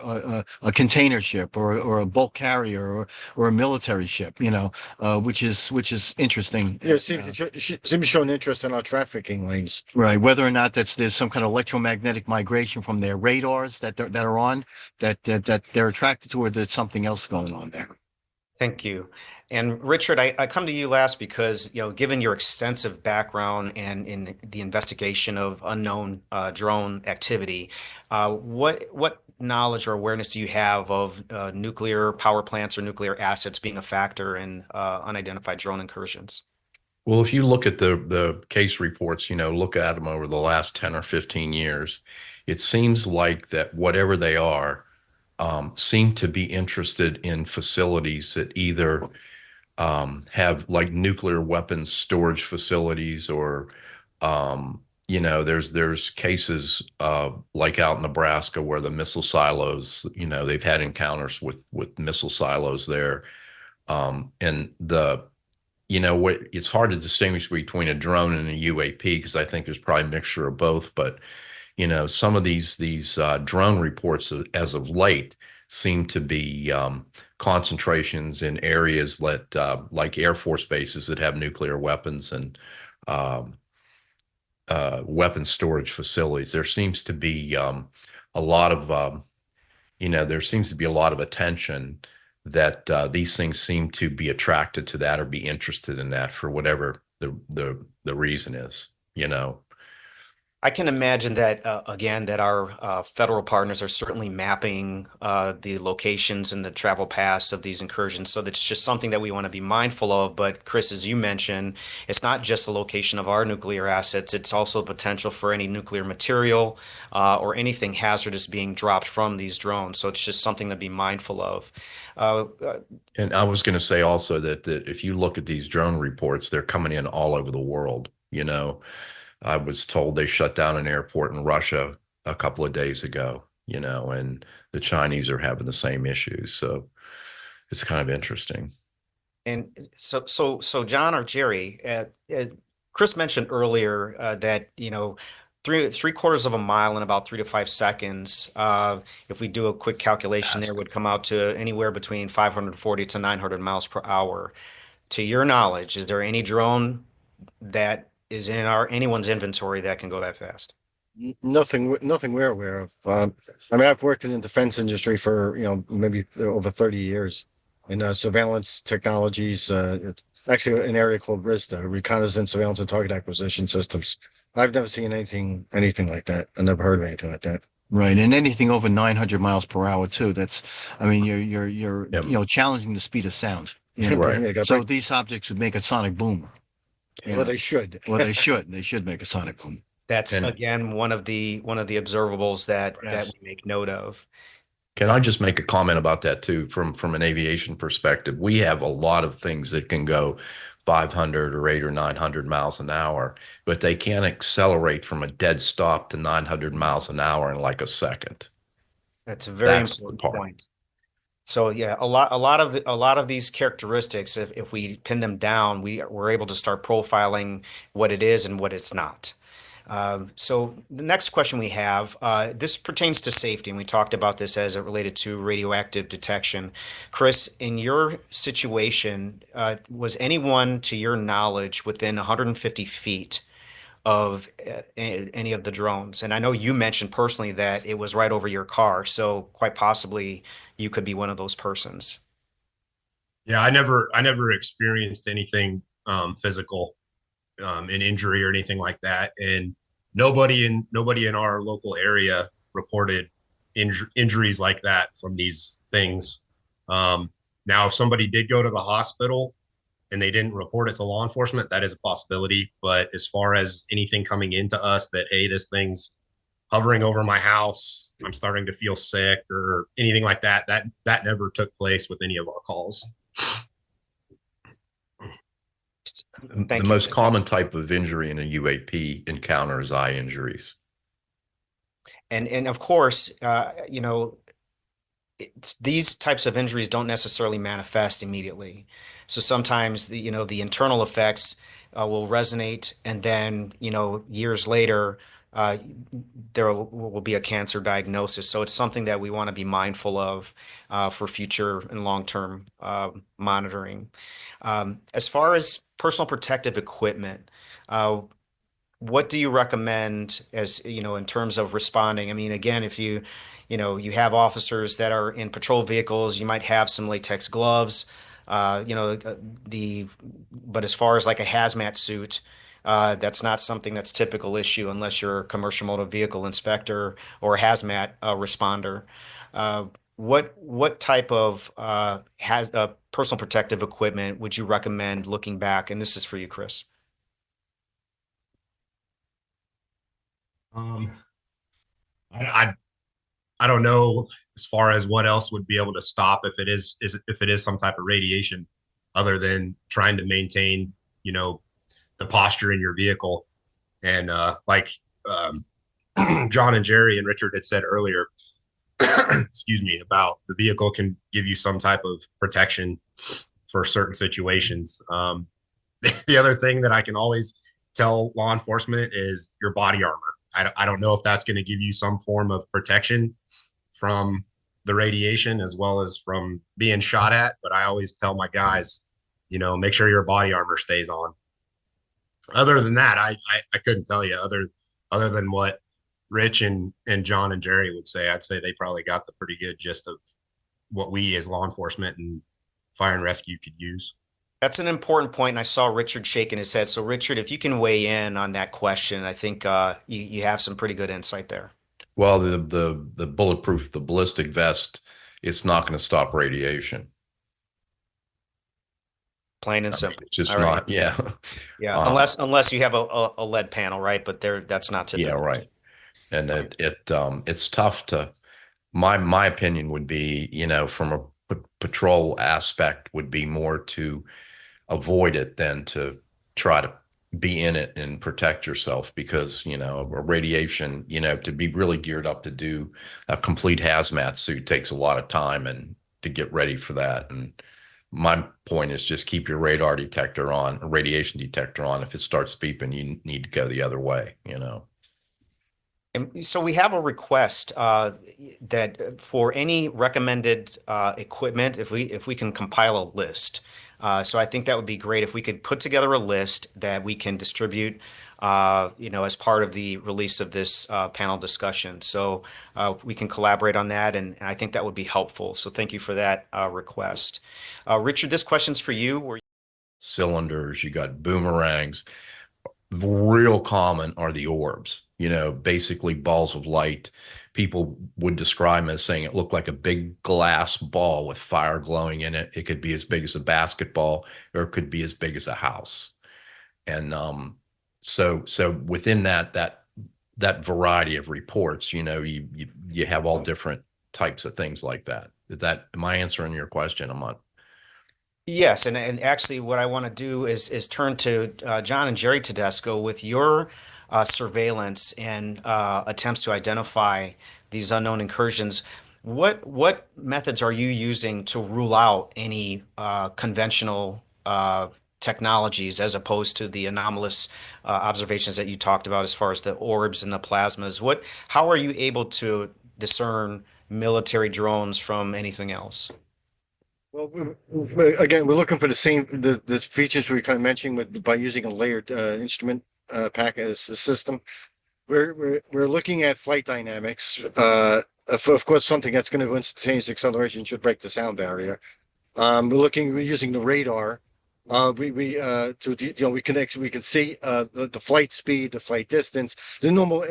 a container ship, or a bulk carrier, or a military ship. Which is interesting. Yeah, it seems to show an interest in our trafficking lanes. Right. Whether or not there's some kind of electromagnetic migration from their radars that are on, that they're attracted to, or there's something else going on there. Thank you. And Richard, I come to you last because, given your extensive background and in the investigation of unknown drone activity, what knowledge or awareness do you have of nuclear power plants or nuclear assets being a factor in unidentified drone incursions? Well, if you look at the case reports, look at them over the last 10 or 15 years, it seems like that whatever they are, seem to be interested in facilities that either have like nuclear weapons storage facilities, or there's cases like out in Nebraska where the missile silos, they've had encounters with missile silos there, and it's hard to distinguish between a drone and a UAP, because I think there's probably a mixture of both, but some of these drone reports as of late seem to be concentrations in areas that like Air Force bases that have nuclear weapons and weapon storage facilities. There seems to be a lot of there seems to be a lot of attention that these things seem to be attracted to that or be interested in that for whatever the reason is. I can imagine that, again, that our federal partners are certainly mapping the locations and the travel paths of these incursions. So that's just something that we want to be mindful of. But Chris, as you mentioned, it's not just the location of our nuclear assets, it's also potential for any nuclear material or anything hazardous being dropped from these drones. So it's just something to be mindful of. And I was going to say also that if you look at these drone reports, they're coming in all over the world. I was told they shut down an airport in Russia a couple of days ago, and the Chinese are having the same issues. So it's kind of interesting. And so John or Jerry, Chris mentioned earlier that, three-quarters of a mile in about 3 to 5 seconds. If we do a quick calculation, there would come out to anywhere between 540 to 900 miles per hour. To your knowledge, is there any drone that is in anyone's inventory that can go that fast? Nothing we're aware of. I've worked in the defense industry for, maybe over 30 years in surveillance technologies, actually an area called RISTA, Reconnaissance, Surveillance, and Target Acquisition Systems. I've never seen anything like that. I never heard of anything like that. Right, and anything over 900 miles per hour too. You're challenging the speed of sound. Right. So these objects would make a sonic boom. Well, they should. Well, they should. They should make a sonic boom. That's again one of the observables that Yes. we make note of. Can I just make a comment about that too, from an aviation perspective? We have a lot of things that can go 500 or 800 or 900 miles an hour, but they can't accelerate from a dead stop to 900 miles an hour in like a second. That's a very That's the important part. point. So yeah, a lot of these characteristics, if we pin them down, we're able to start profiling what it is and what it's not. So the next question we have, this pertains to safety, and we talked about this as it related to radioactive detection. Chris, in your situation, was anyone, to your knowledge, within 150 feet of any of the drones? And I know you mentioned personally that it was right over your car, so quite possibly you could be one of those persons. Yeah, I never experienced anything physical, an injury or anything like that, and nobody in our local area reported injuries like that from these things. Now, if somebody did go to the hospital, and they didn't report it to law enforcement, that is a possibility. But as far as anything coming into us that, hey, this thing's hovering over my house, I'm starting to feel sick or anything like that, that never took place with any of our calls. The most common type of injury in a UAP encounter is eye injuries. And of course, these types of injuries don't necessarily manifest immediately. So sometimes the internal effects will resonate, and then years later there will be a cancer diagnosis. So it's something that we want to be mindful of for future and long-term monitoring. As far as personal protective equipment, what do you recommend as, in terms of responding? I mean, again, if you have officers that are in patrol vehicles, you might have some latex gloves, but as far as like a hazmat suit, that's not something that's typical issue unless you're a commercial motor vehicle inspector or a hazmat responder. What type of personal protective equipment would you recommend looking back? And this is for you, Chris. I don't know as far as what else would be able to stop if it is some type of radiation, other than trying to maintain the posture in your vehicle. And John and Jerry and Richard had said earlier, excuse me, about the vehicle can give you some type of protection for certain situations. The other thing that I can always tell law enforcement is your body armor. I don't know if that's going to give you some form of protection from the radiation as well as from being shot at, but I always tell my guys, make sure your body armor stays on. Other than that, I couldn't tell you other than what Rich and John and Jerry would say. I'd say they probably got the pretty good gist of what we as law enforcement and fire and rescue could use. That's an important point, and I saw Richard shaking his head. So, Richard, if you can weigh in on that question, I think you have some pretty good insight there. Well, the bulletproof, the ballistic vest, it's not going to stop radiation. Plain and simple. It's just All not, right. yeah. Yeah, unless you have a lead panel, right? But that's not typical. Yeah, right. And it's tough to, my opinion would be, from a patrol aspect, would be more to avoid it than to try to be in it and protect yourself, because a radiation, to be really geared up to do a complete hazmat suit takes a lot of time and to get ready for that. And my point is just keep your radar detector on, a radiation detector on. If it starts beeping, you need to go the other way. And so we have a request that for any recommended equipment, if we can compile a list. So I think that would be great if we could put together a list that we can distribute, as part of the release of this panel discussion. So we can collaborate on that, and I think that would be helpful. So thank you for that request. Richard, this question's for you. Cylinders, you got boomerangs. Real common are the orbs, basically balls of light. People would describe them as saying it looked like a big glass ball with fire glowing in it. It could be as big as a basketball, or it could be as big as a house. And so within that variety of reports, you have all different types of things like that. Am I answering your question? I'm not. Yes, and actually what I want to do is turn to John and Jerry Tedesco with your surveillance and attempts to identify these unknown incursions. What methods are you using to rule out any conventional technologies as opposed to the anomalous observations that you talked about as far as the orbs and the plasmas? How are you able to discern military drones from anything else? Well, again, we're looking for the same the features we kind of mentioned by using a layered instrument pack as a system. We're looking at flight dynamics. Of course, something that's going to instantaneous acceleration should break the sound barrier. We're using the radar. We can see the flight speed, the flight distance, the normal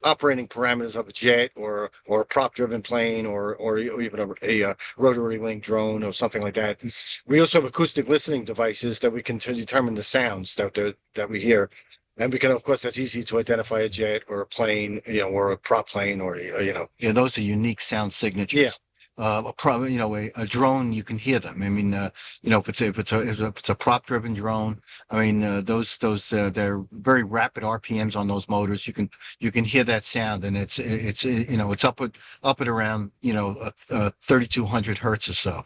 operating parameters of a jet or a prop driven plane or even a rotary wing drone or something like that. We also have acoustic listening devices that we can determine the sounds that we hear. And we can, of course, that's easy to identify a jet or a plane, or a prop plane or, Yeah, those are unique sound signatures. Yeah. A drone, you can hear them. I mean, if it's a prop driven drone, I mean, those they're very rapid RPMs on those motors. You can hear that sound, and it's up at around 3,200 hertz or so.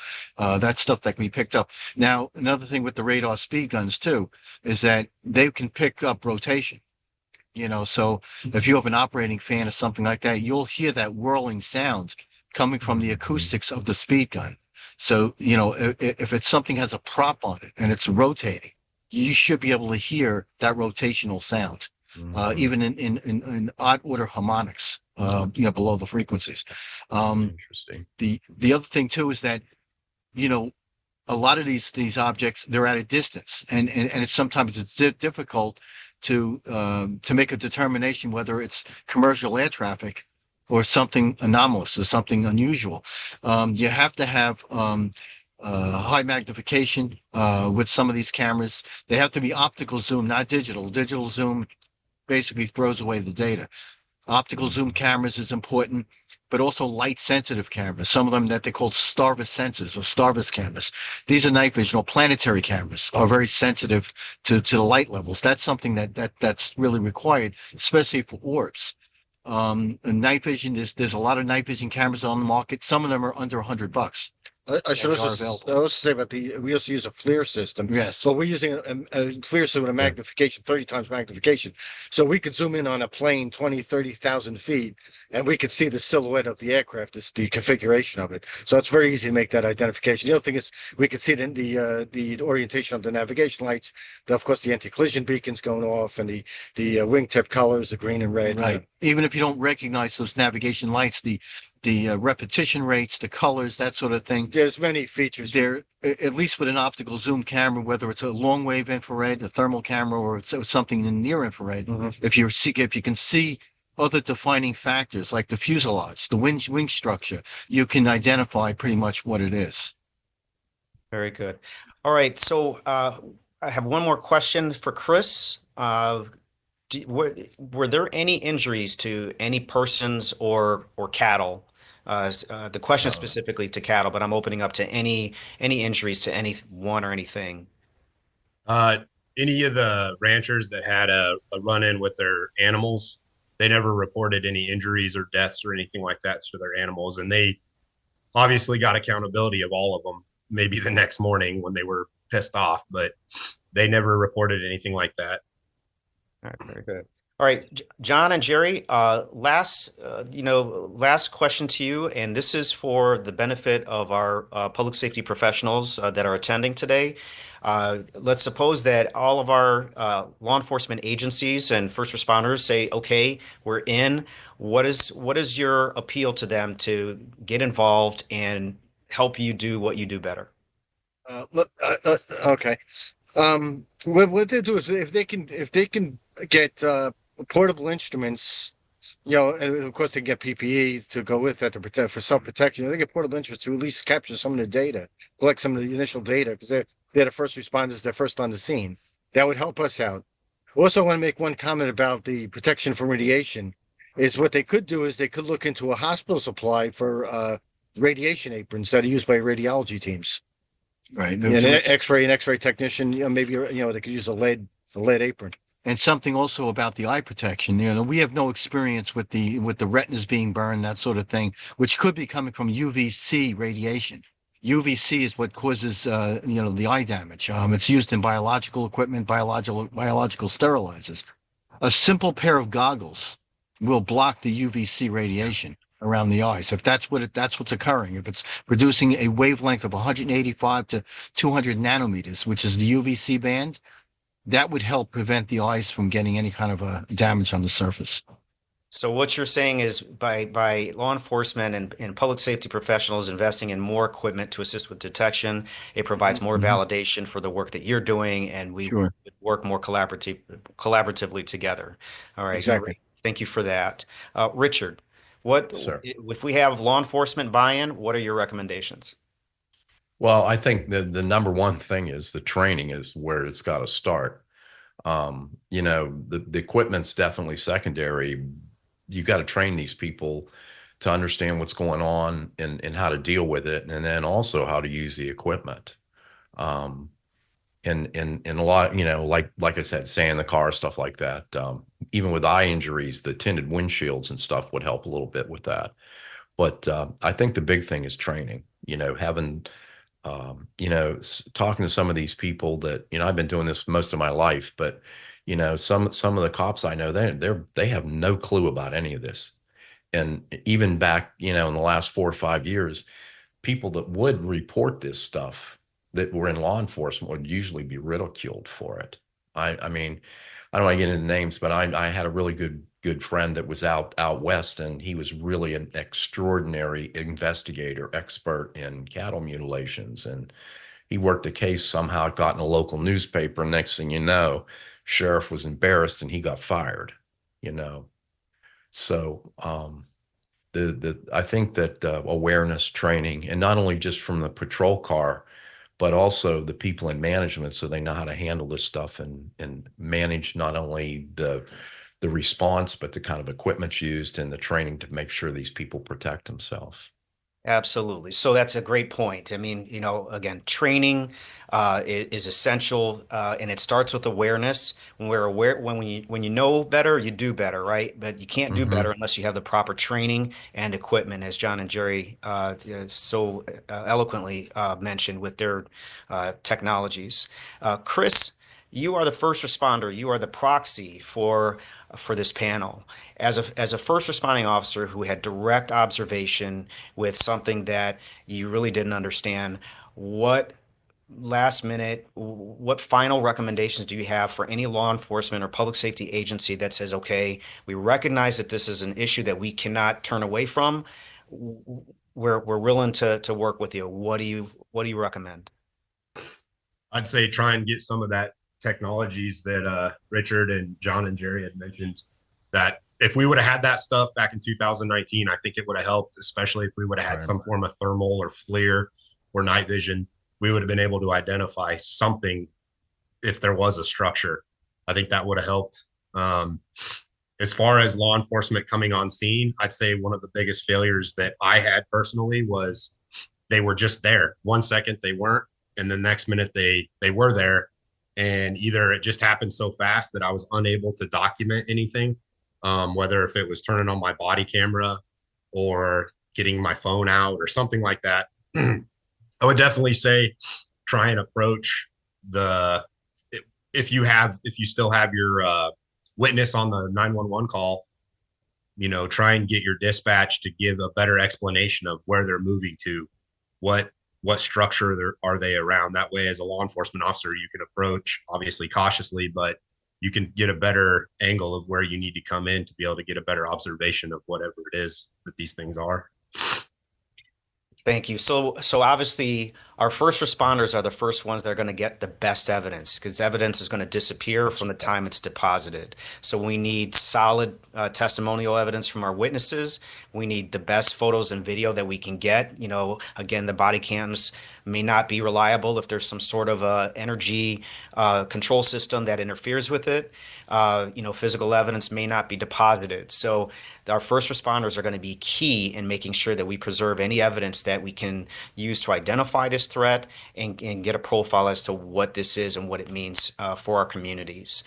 That's stuff that can be picked up. Now, another thing with the radar speed guns too is that they can pick up rotation. So if you have an operating fan or something like that, you'll hear that whirling sound coming from the acoustics of the speed gun. So, if it's something has a prop on it and it's rotating, you should be able to hear that rotational sound, even in odd order harmonics, below the frequencies. Interesting. The other thing too is that, a lot of these objects, they're at a distance, and it's sometimes difficult to make a determination whether it's commercial air traffic or something anomalous or something unusual. You have to have high magnification with some of these cameras. They have to be optical zoom, not digital. Digital zoom basically throws away the data. Optical zoom cameras is important, but also light sensitive cameras. Some of them that they call starvis sensors or starvis cameras. These are night vision or planetary cameras, are very sensitive to the light levels. That's something that's really required, especially for orbs. Night vision, there's a lot of night vision cameras on the market. Some of them are under $100. I should also say about we also use a FLIR system. Yes. So we're using a FLIR system with a magnification, 30 times magnification. So we could zoom in on a plane 20, 30,000 feet, and we could see the silhouette of the aircraft, the configuration of it. So it's very easy to make that identification. The other thing is we could see the orientation of the navigation lights, of course, the anti-collision beacons going off, and the wingtip colors, the green and red. Right. Even if you don't recognize those navigation lights, the repetition rates, the colors, that sort of thing. There's many features. There, at least with an optical zoom camera, whether it's a long wave infrared, a thermal camera, or it's something in near infrared, if you can see other defining factors like the fuselage, the wing structure, you can identify pretty much what it is. Very good. All right. So I have one more question for Chris. Were there any injuries to any persons or cattle? The question is specifically to cattle, but I'm opening up to any injuries to anyone or anything. Any of the ranchers that had a run-in with their animals, they never reported any injuries or deaths or anything like that to their animals. And they obviously got accountability of all of them, maybe the next morning when they were pissed off, but they never reported anything like that. All right, very good. All right, John and Jerry, last question to you, and this is for the benefit of our public safety professionals that are attending today. Let's suppose that all of our law enforcement agencies and first responders say, "Okay, we're in." What is your appeal to them to get involved and help you do what you do better? Okay. What they do is if they can get portable instruments, and of course they get PPE to go with that to protect for self-protection. They get portable instruments to at least capture some of the data, collect some of the initial data, because they're the first responders, they're first on the scene. That would help us out. Also, I want to make one comment about the protection from radiation. Is what they could do is they could look into a hospital supply for radiation aprons that are used by radiology teams. Right. An X-ray technician, maybe they could use a lead apron. And something also about the eye protection. We have no experience with the retinas being burned, that sort of thing, which could be coming from UVC radiation. UVC is what causes the eye damage. It's used in biological equipment, biological sterilizers. A simple pair of goggles will block the UVC radiation around the eyes. If that's what's occurring, if it's producing a wavelength of 185 to 200 nanometers, which is the UVC band, that would help prevent the eyes from getting any kind of a damage on the surface. So what you're saying is by law enforcement and public safety professionals investing in more equipment to assist with detection, it provides more validation for the work that you're doing, and we work more collaboratively together. All right. Exactly. Thank you for that. Richard, Sir. if we have law enforcement buy-in, what are your recommendations? Well, I think the number one thing is the training is where it's got to start. The equipment's definitely secondary. You got to train these people to understand what's going on and how to deal with it, and then also how to use the equipment. Um, and a lot, like I said, stay in the car, stuff like that. Even with eye injuries, the tinted windshields and stuff would help a little bit with that. But I think the big thing is training. Having talking to some of these people that, I've been doing this most of my life, but some of the cops I know, they have no clue about any of this. And even back, in the last 4 or 5 years, people that would report this stuff that were in law enforcement would usually be ridiculed for it. I mean, I don't want to get into names, but I had a really good friend that was out west, and he was really an extraordinary investigator, expert in cattle mutilations, and he worked a case somehow, it got in a local newspaper. Next thing you know, sheriff was embarrassed and he got fired. You know, so I think that awareness training, and not only just from the patrol car, but also the people in management, so they know how to handle this stuff and manage not only the response, but the kind of equipment used and the training to make sure these people protect themselves. Absolutely. So that's a great point. I mean, again, training is essential, and it starts with awareness. When we're aware, when you know better, you do better, right? But you can't do better unless you have the proper training and equipment, as John and Jerry so eloquently mentioned with their technologies. Chris, you are the first responder. You are the proxy for this panel. As a first responding officer who had direct observation with something that you really didn't understand, what what final recommendations do you have for any law enforcement or public safety agency that says, okay, we recognize that this is an issue that we cannot turn away from. We're willing to work with you. What do you recommend? I'd say try and get some of that technologies that Richard and John and Jerry had mentioned. That if we would have had that stuff back in 2019, I think it would have helped, especially if we would have had some form of thermal or FLIR or night vision. We would have been able to identify something if there was a structure. I think that would have helped. As far as law enforcement coming on scene, I'd say one of the biggest failures that I had personally was they were just there. 1 second they weren't, and the next minute they were there, and either it just happened so fast that I was unable to document anything, whether if it was turning on my body camera or getting my phone out or something like that. I would definitely say try and approach if you still have your witness on the 911 call, try and get your dispatch to give a better explanation of where they're moving to, what structure are they around. That way, as a law enforcement officer, you can approach obviously cautiously, but you can get a better angle of where you need to come in to be able to get a better observation of whatever it is that these things are. Thank you. So obviously, our first responders are the first ones that are going to get the best evidence, because evidence is going to disappear from the time it's deposited. So we need solid testimonial evidence from our witnesses. We need the best photos and video that we can get. Again, the body cams may not be reliable if there's some sort of energy control system that interferes with it. Physical evidence may not be deposited. So our first responders are going to be key in making sure that we preserve any evidence that we can use to identify this threat and get a profile as to what this is and what it means for our communities.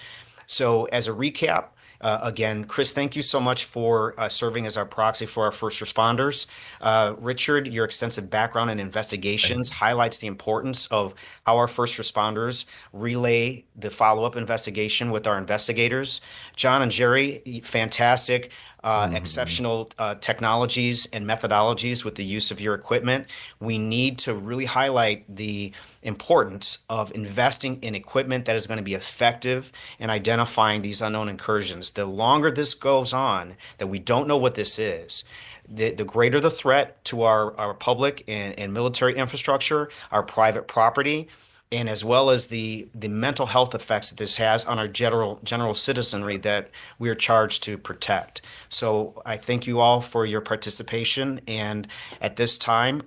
So as a recap, again, Chris, thank you so much for serving as our proxy for our first responders. Richard, your extensive background in investigations highlights the importance of how our first responders relay the follow-up investigation with our investigators. John and Jerry, fantastic. Exceptional technologies and methodologies with the use of your equipment. We need to really highlight the importance of investing in equipment that is going to be effective in identifying these unknown incursions. The longer this goes on, that we don't know what this is, the greater the threat to our public and military infrastructure, our private property, and as well as the mental health effects that this has on our general citizenry that we are charged to protect. So I thank you all for your participation, and at this time,